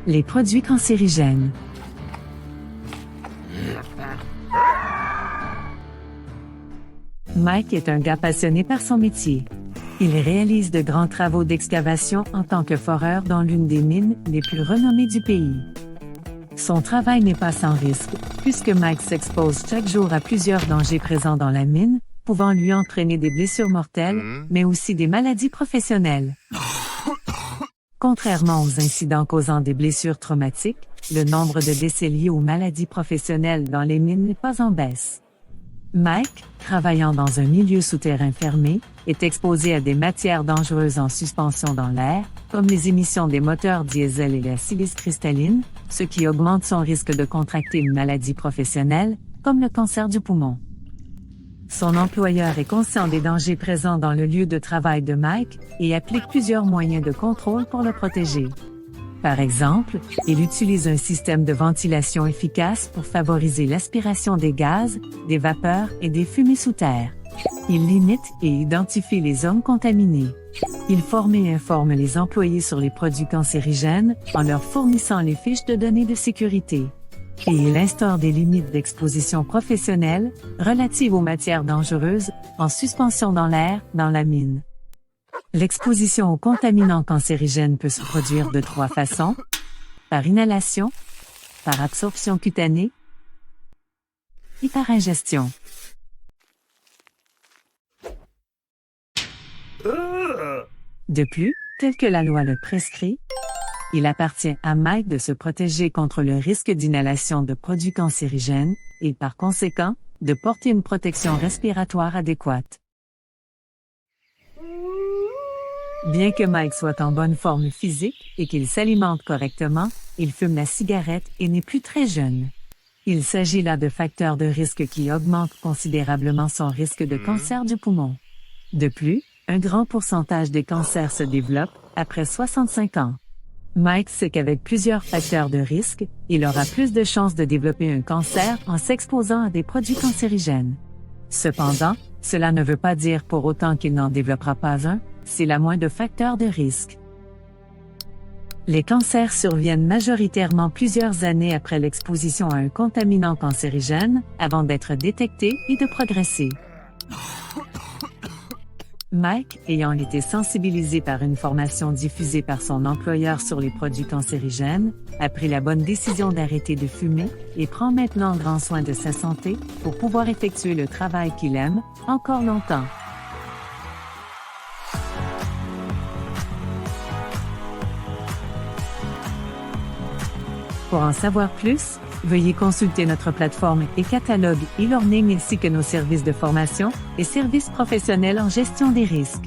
Les produits cancérigènes. Mike est un gars passionné par son métier. Il réalise de grands travaux d'excavation en tant que foreur dans l'une des mines les plus renommées du pays. Son travail n'est pas sans risque, puisque Mike s'expose chaque jour à plusieurs dangers présents dans la mine, pouvant lui entraîner des blessures mortelles, mais aussi des maladies professionnelles. Contrairement aux incidents causant des blessures traumatiques, le nombre de décès liés aux maladies professionnelles dans les mines n'est pas en baisse. Mike, travaillant dans un milieu souterrain fermé, est exposé à des matières dangereuses en suspension dans l'air, comme les émissions des moteurs diesel et la silice cristalline, ce qui augmente son risque de contracter une maladie professionnelle, comme le cancer du poumon. Son employeur est conscient des dangers présents dans le lieu de travail de Mike et applique plusieurs moyens de contrôle pour le protéger. Par exemple, il utilise un système de ventilation efficace pour favoriser l'aspiration des gaz, des vapeurs et des fumées sous terre. Il limite et identifie les zones contaminées. Il forme et informe les employés sur les produits cancérigènes en leur fournissant les fiches de données de sécurité. Et il instaure des limites d'exposition professionnelle relatives aux matières dangereuses en suspension dans l'air dans la mine. L'exposition aux contaminants cancérigènes peut se produire de 3 façons: par inhalation, par absorption cutanée et par ingestion. De plus, tel que la loi le prescrit, il appartient à Mike de se protéger contre le risque d'inhalation de produits cancérigènes et, par conséquent, de porter une protection respiratoire adéquate. Bien que Mike soit en bonne forme physique et qu'il s'alimente correctement, il fume la cigarette et n'est plus très jeune. Il s'agit là de facteurs de risque qui augmentent considérablement son risque de cancer du poumon. De plus, un grand pourcentage des cancers se développent après 65 ans. Mike sait qu'avec plusieurs facteurs de risque, il aura plus de chances de développer un cancer en s'exposant à des produits cancérigènes. Cependant, cela ne veut pas dire pour autant qu'il n'en développera pas un, s'il a moins de facteurs de risque. Les cancers surviennent majoritairement plusieurs années après l'exposition à un contaminant cancérigène, avant d'être détectés et de progresser. Mike, ayant été sensibilisé par une formation diffusée par son employeur sur les produits cancérigènes, a pris la bonne décision d'arrêter de fumer et prend maintenant grand soin de sa santé pour pouvoir effectuer le travail qu'il aime encore longtemps. Pour en savoir plus, veuillez consulter notre plateforme et catalogue e-learning ainsi que nos services de formation et services professionnels en gestion des risques.